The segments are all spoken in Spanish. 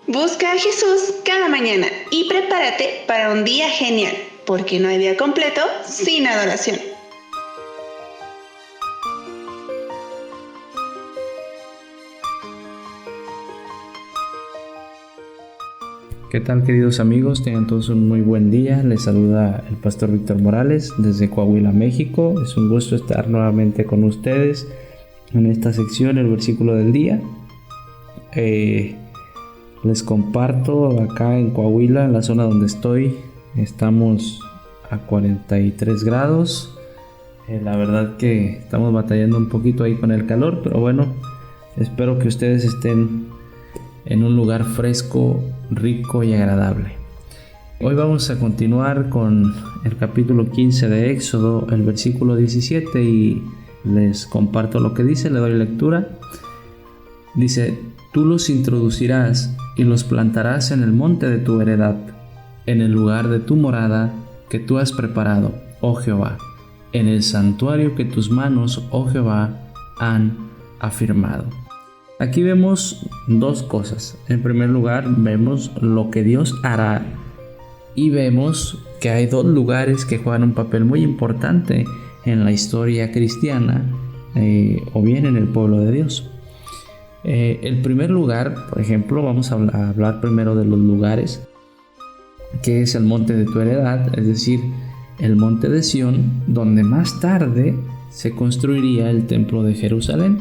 Busca a Jesús cada mañana y prepárate para un día genial, porque no hay día completo sin adoración. ¿Qué tal, queridos amigos? Tengan todos un muy buen día. Les saluda el pastor Víctor Morales desde Coahuila, México. Es un gusto estar nuevamente con ustedes en esta sección, el versículo del día. Les comparto acá en Coahuila, en la zona donde estoy, estamos a 43 grados. La verdad que estamos batallando un poquito ahí con el calor, pero bueno, espero que ustedes estén en un lugar fresco, rico y agradable. Hoy vamos a continuar con el capítulo 15 de Éxodo, el versículo 17, y les comparto lo que dice, le doy lectura. Dice: tú los introducirás y los plantarás en el monte de tu heredad, en el lugar de tu morada que tú has preparado, oh Jehová, en el santuario que tus manos, oh Jehová, han afirmado. Aquí vemos dos cosas. En primer lugar, vemos lo que Dios hará y vemos que hay dos lugares que juegan un papel muy importante en la historia cristiana o bien en el pueblo de Dios. El primer lugar, por ejemplo, vamos a hablar primero de los lugares, que es el monte de tu heredad, es decir, el monte de Sión, donde más tarde se construiría el templo de Jerusalén.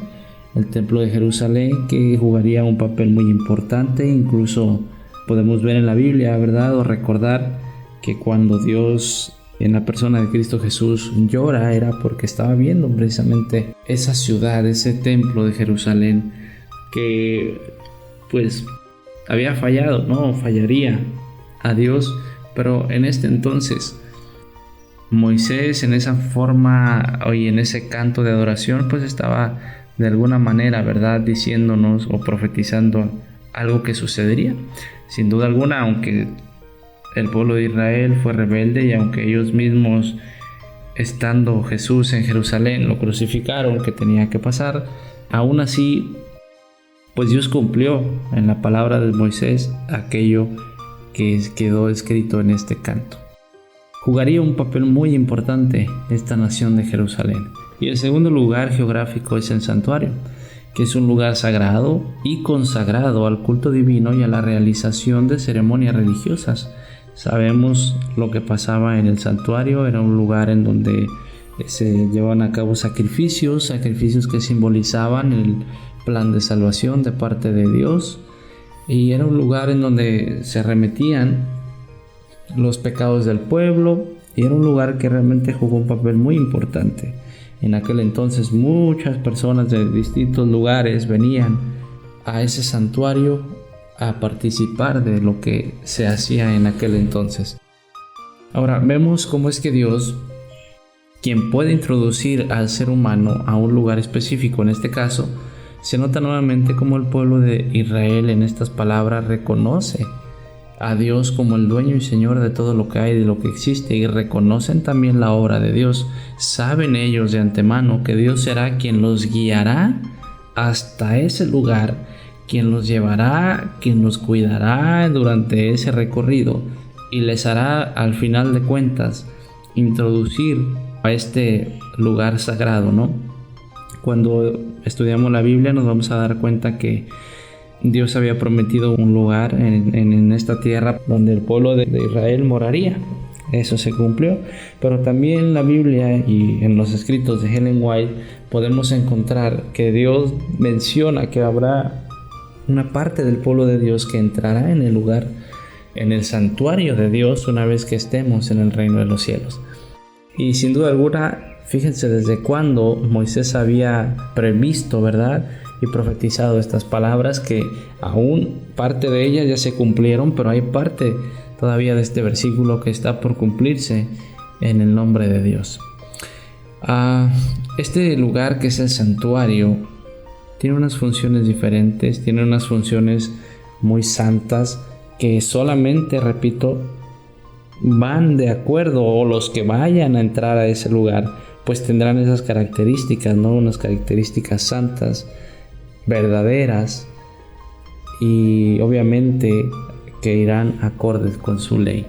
El templo de Jerusalén, que jugaría un papel muy importante. Incluso podemos ver en la Biblia, ¿verdad?, o recordar que cuando Dios, en la persona de Cristo Jesús, llora, era porque estaba viendo precisamente esa ciudad, ese templo de Jerusalén, que pues había fallado, ¿no? Fallaría a Dios. Pero en este entonces Moisés, en esa forma y en ese canto de adoración, pues estaba de alguna manera, ¿verdad?, diciéndonos o profetizando algo que sucedería. Sin duda alguna, aunque el pueblo de Israel fue rebelde y aunque ellos mismos, estando Jesús en Jerusalén, lo crucificaron, que tenía que pasar, aún así, pues Dios cumplió en la palabra de Moisés aquello que quedó escrito en este canto. Jugaría un papel muy importante esta nación de Jerusalén. Y el segundo lugar geográfico es el santuario, que es un lugar sagrado y consagrado al culto divino y a la realización de ceremonias religiosas. Sabemos lo que pasaba en el santuario. Era un lugar en donde se llevaban a cabo sacrificios que simbolizaban el plan de salvación de parte de Dios, y era un lugar en donde se remetían los pecados del pueblo, y era un lugar que realmente jugó un papel muy importante. En aquel entonces muchas personas de distintos lugares venían a ese santuario a participar de lo que se hacía en aquel entonces. Ahora vemos cómo es que Dios, quien puede introducir al ser humano a un lugar específico, en este caso, se nota nuevamente cómo el pueblo de Israel en estas palabras reconoce a Dios como el dueño y señor de todo lo que hay, de lo que existe, y reconocen también la obra de Dios. Saben ellos de antemano que Dios será quien los guiará hasta ese lugar, quien los llevará, quien los cuidará durante ese recorrido, y les hará, al final de cuentas, introducir a este lugar sagrado, ¿no? Cuando estudiamos la Biblia nos vamos a dar cuenta que Dios había prometido un lugar en esta tierra donde el pueblo de Israel moraría. Eso se cumplió. Pero también en la Biblia y en los escritos de Ellen White podemos encontrar que Dios menciona que habrá una parte del pueblo de Dios que entrará en el lugar, en el santuario de Dios, una vez que estemos en el reino de los cielos. Y sin duda alguna, fíjense desde cuándo Moisés había previsto, ¿verdad?, y profetizado estas palabras, que aún parte de ellas ya se cumplieron, pero hay parte todavía de este versículo que está por cumplirse en el nombre de Dios. Este lugar, que es el santuario, tiene unas funciones diferentes, tiene unas funciones muy santas que solamente, repito, van de acuerdo, o los que vayan a entrar a ese lugar, pues tendrán esas características, ¿no? Unas características santas, verdaderas, y obviamente que irán acordes con su ley.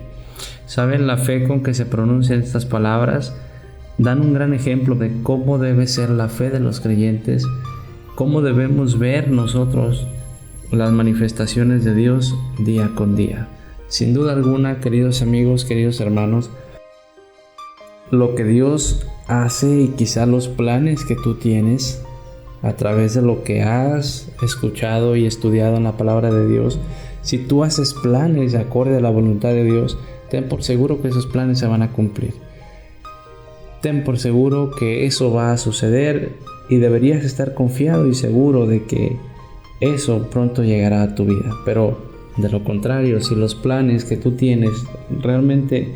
¿Saben? La fe con que se pronuncian estas palabras dan un gran ejemplo de cómo debe ser la fe de los creyentes, cómo debemos ver nosotros las manifestaciones de Dios día con día. Sin duda alguna, queridos amigos, queridos hermanos, lo que Dios hace y quizá los planes que tú tienes a través de lo que has escuchado y estudiado en la palabra de Dios, si tú haces planes de acorde a la voluntad de Dios, ten por seguro que esos planes se van a cumplir. Ten por seguro que eso va a suceder y deberías estar confiado y seguro de que eso pronto llegará a tu vida. Pero de lo contrario, si los planes que tú tienes realmente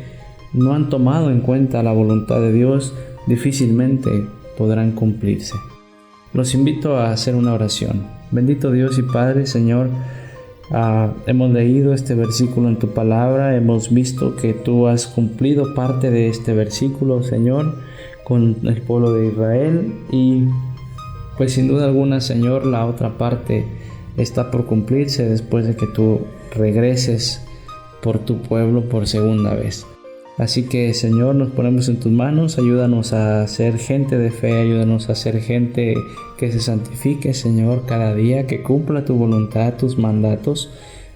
no han tomado en cuenta la voluntad de Dios, difícilmente podrán cumplirse. Los invito a hacer una oración. Bendito Dios y Padre, Señor, hemos leído este versículo en tu palabra, hemos visto que tú has cumplido parte de este versículo, Señor, con el pueblo de Israel, y pues sin duda alguna, Señor, la otra parte está por cumplirse después de que tú regreses por tu pueblo por segunda vez. Así que, Señor, nos ponemos en tus manos, ayúdanos a ser gente de fe, ayúdanos a ser gente que se santifique, Señor, cada día, que cumpla tu voluntad, tus mandatos,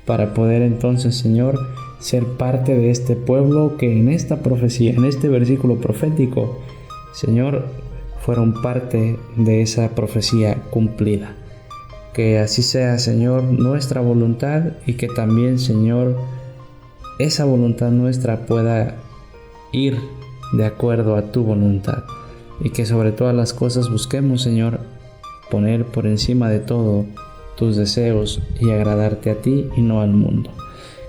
para poder entonces, Señor, ser parte de este pueblo que en esta profecía, en este versículo profético, Señor, fueron parte de esa profecía cumplida. Que así sea, Señor, nuestra voluntad, y que también, Señor, esa voluntad nuestra pueda ir de acuerdo a tu voluntad, y que sobre todas las cosas busquemos, Señor, poner por encima de todo tus deseos y agradarte a ti y no al mundo.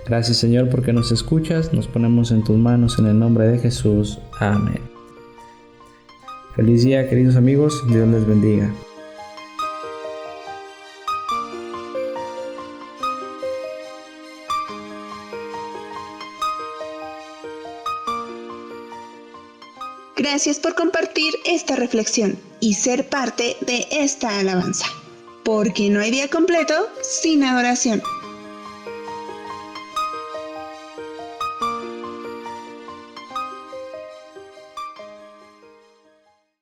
Gracias, Señor, porque nos escuchas, nos ponemos en tus manos en el nombre de Jesús. Amén. Feliz día, queridos amigos, Dios les bendiga. Gracias por compartir esta reflexión y ser parte de esta alabanza, porque no hay día completo sin adoración.